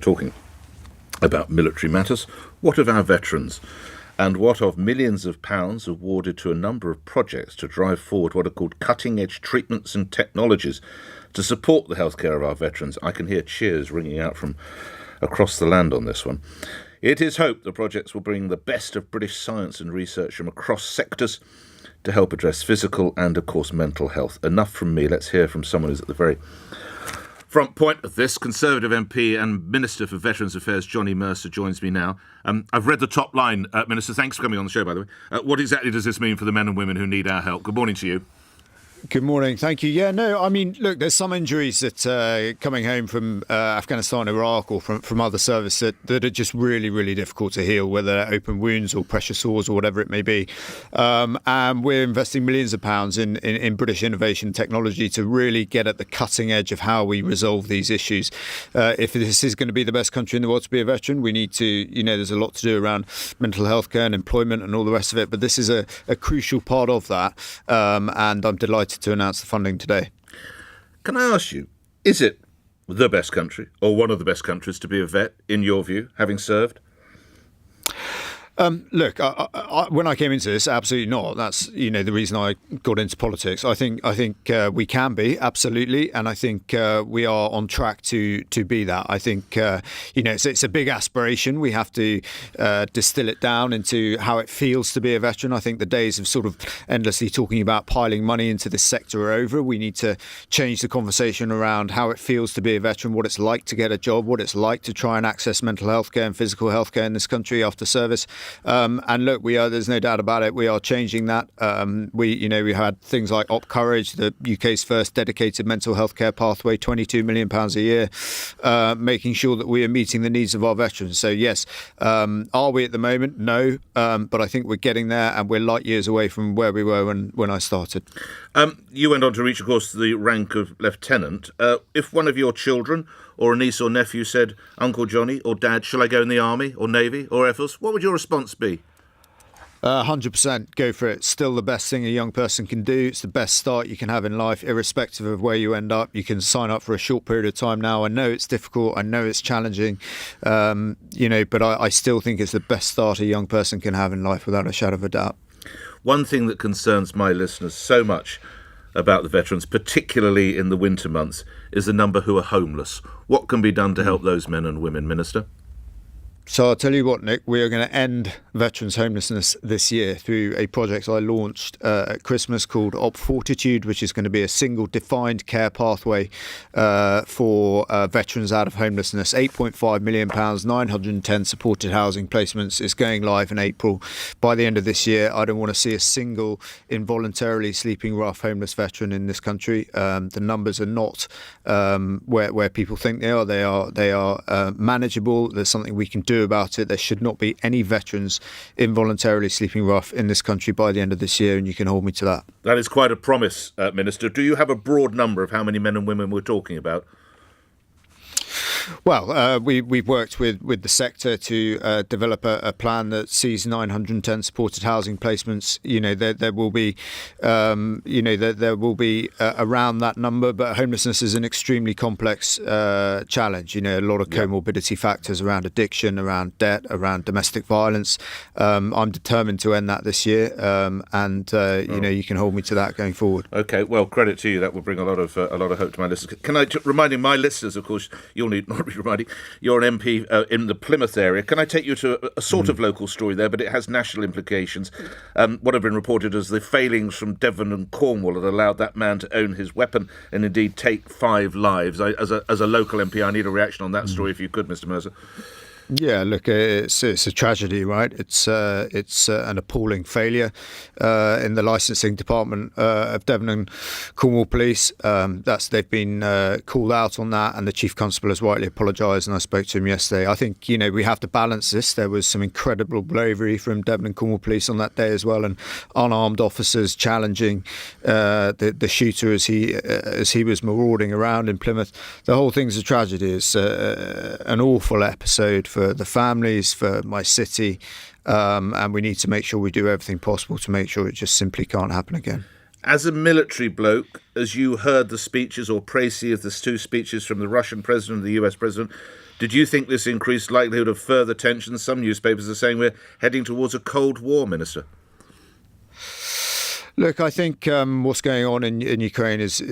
Talking about military matters, what of our veterans? And what of millions of pounds awarded to a number of projects to drive forward what are called cutting-edge treatments and technologies to support the healthcare of our veterans? I can hear cheers ringing out from across the land on this one. It is hoped the projects will bring the best of British science and research from across sectors to help address physical and, of course, mental health. Enough from me. Let's hear from someone who's at the very front point of this. Conservative MP and Minister for Veterans Affairs, Johnny Mercer, joins me now. I've read the top line, Minister. Thanks for coming on the show, by the way. What exactly does this mean for the men and women who need our help? Good morning to you. Good morning. Thank you. Yeah, no, I mean, look, there's some injuries that coming home from Afghanistan, Iraq or from other service that are just really, really difficult to heal, whether they're open wounds or pressure sores or whatever it may be. And we're investing millions of pounds in British innovation technology to really get at the cutting edge of how we resolve these issues. If this is going to be the best country in the world to be a veteran, we need to, there's a lot to do around mental health care and employment and all the rest of it. But this is a crucial part of that. And I'm delighted to announce the funding today. Can I ask you, is it the best country or one of the best countries to be a vet, in your view, having served? Look, when I came into this, absolutely not. That's the reason I got into politics. I think we can be, absolutely, and I think we are on track to be that. I think it's a big aspiration. We have to distill it down into how it feels to be a veteran. I think the days of sort of endlessly talking about piling money into this sector are over. We need to change the conversation around how it feels to be a veteran, what it's like to get a job, what it's like to try and access mental health care and physical health care in this country after service. And look, there's no doubt about it. We are changing that. We had things like Op Courage, the UK's first dedicated mental health care pathway, £22 million a year, making sure that we are meeting the needs of our veterans. So yes, are we at the moment? No, but I think we're getting there, and we're light years away from where we were when I started. You went on to reach, of course, the rank of lieutenant. If one of your children or a niece or nephew said, Uncle Johnny or Dad, shall I go in the Army or Navy or Air Force, what would your response be? 100% go for it. Still the best thing a young person can do. It's the best start you can have in life, irrespective of where you end up. You can sign up for a short period of time now. I know it's difficult. I know it's challenging, but I still think it's the best start a young person can have in life, without a shadow of a doubt. One thing that concerns my listeners so much about the veterans, particularly in the winter months, is the number who are homeless. What can be done to help those men and women, Minister? So I'll tell you what, Nick, we are going to end veterans' homelessness this year through a project I launched at Christmas called Op Fortitude, which is going to be a single defined care pathway for veterans out of homelessness. £8.5 million, 910 supported housing placements is going live in April. By the end of this year, I don't want to see a single involuntarily sleeping rough homeless veteran in this country. The numbers are not where people think they are. They are manageable. There's something we can do about it. There should not be any veterans involuntarily sleeping rough in this country by the end of this year, and you can hold me to that. That is quite a promise, Minister. Do you have a broad number of how many men and women we're talking about? Well, we've worked with the sector to develop a plan that sees 910 supported housing placements. There will be, there will be around that number. But homelessness is an extremely complex challenge. A lot of comorbidity factors around addiction, around debt, around domestic violence. I'm determined to end that this year, and you can hold me to that going forward. Okay, well, credit to you. That will bring a lot of hope to my listeners. Can I reminding my listeners, of course, you'll need not be reminding. You're an MP in the Plymouth area. Can I take you to a sort of local story there, but it has national implications? What have been reported as the failings from Devon and Cornwall that allowed that man to own his weapon and indeed take 5 lives. As a local MP, I need a reaction on that story, if you could, Mr. Mercer. Yeah, look, it's a tragedy, right? It's an appalling failure in the licensing department of Devon and Cornwall Police. They've been called out on that, and the Chief Constable has rightly apologised, and I spoke to him yesterday. I think we have to balance this. There was some incredible bravery from Devon and Cornwall Police on that day as well, and unarmed officers challenging the shooter as he was marauding around in Plymouth. The whole thing's a tragedy. It's an awful episode for the families, for my city, and we need to make sure we do everything possible to make sure it just simply can't happen again. As a military bloke, as you heard the speeches or précis of the 2 speeches from the Russian president and the US president, Did you think this increased likelihood of further tensions? Some newspapers are saying we're heading towards a Cold War, Minister. Look, I think what's going on in Ukraine is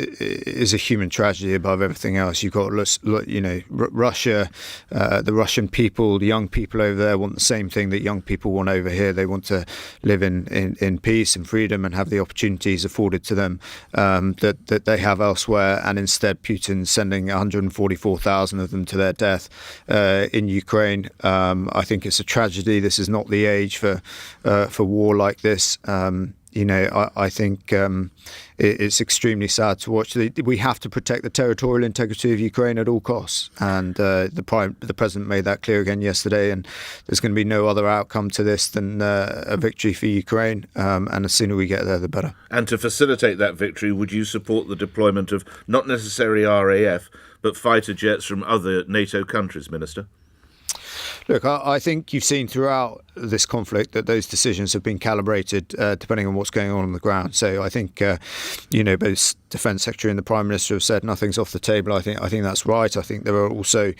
a human tragedy above everything else. You've got, Russia, the Russian people, the young people over there want the same thing that young people want over here. They want to live in peace and freedom and have the opportunities afforded to them that they have elsewhere. And instead, Putin's sending 144,000 of them to their death in Ukraine. I think it's a tragedy. This is not the age for war like this. I think it's extremely sad to watch. We have to protect the territorial integrity of Ukraine at all costs, and the president made that clear again yesterday. And there's going to be no other outcome to this than a victory for Ukraine. And the sooner we get there, the better. And to facilitate that victory, would you support the deployment of not necessarily RAF, but fighter jets from other NATO countries, Minister? Look, I think you've seen throughout this conflict that those decisions have been calibrated depending on what's going on the ground. So I think, both Defence Secretary and the Prime Minister have said nothing's off the table. I think that's right. I think there are also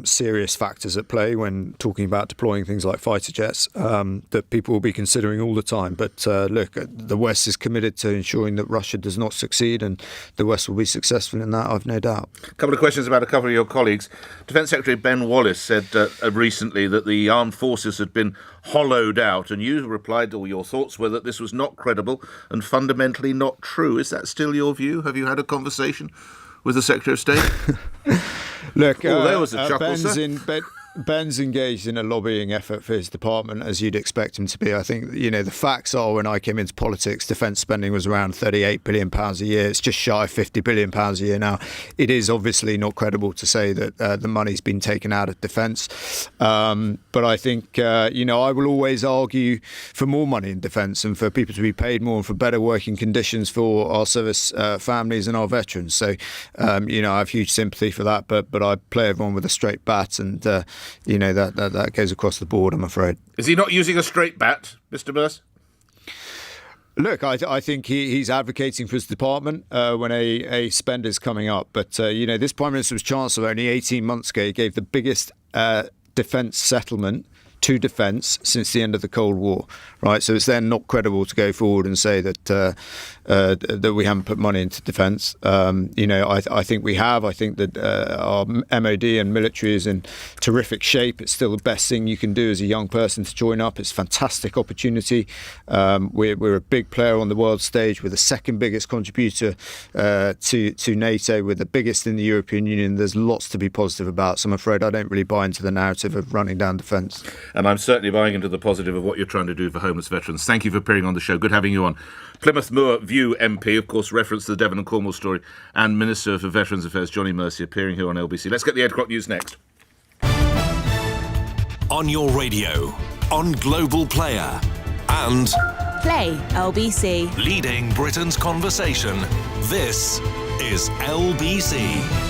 serious factors at play when talking about deploying things like fighter jets that people will be considering all the time. But look, the West is committed to ensuring that Russia does not succeed, and the West will be successful in that, I've no doubt. A couple of questions about a couple of your colleagues. Defence Secretary Ben Wallace said recently that the armed forces had been hollowed out, and you replied, or your thoughts were, that this was not credible and fundamentally not true. Is that still your view? Have you had a conversation with the Secretary of State? Look, there was a chuckle, sir. Ben's engaged in a lobbying effort for his department, as you'd expect him to be. I think, the facts are, when I came into politics, defence spending was around £38 billion a year. It's just shy of £50 billion a year now. It is obviously not credible to say that the money's been taken out of defence. But I think, I will always argue for more money in defence and for people to be paid more and for better working conditions for our service families and our veterans. So, I have huge sympathy for that, but I play everyone with a straight bat, and that goes across the board, I'm afraid. Is he not using a straight bat, Mr. Mercer? Look, I think he's advocating for his department when a spend is coming up. But, this Prime Minister was Chancellor only 18 months ago. He gave the biggest defence settlement to defence since the end of the Cold War, right? So it's then not credible to go forward and say that that we haven't put money into defence. I think we have. I think that our MOD and military is in terrific shape. It's still the best thing you can do as a young person to join up. It's a fantastic opportunity. We're a big player on the world stage. We're the second biggest contributor to NATO. We're the biggest in the European Union. There's lots to be positive about. So I'm afraid I don't really buy into the narrative of running down defence. And I'm certainly buying into the positive of what you're trying to do for homeless veterans. Thank you for appearing on the show. Good having you on. Plymouth Moor View MP, of course, reference to the Devon and Cornwall story, and Minister for Veterans Affairs, Johnny Mercer, appearing here on LBC. Let's get the 8 o'clock news next. On your radio, on Global Player, and Play LBC. leading Britain's conversation. This is LBC.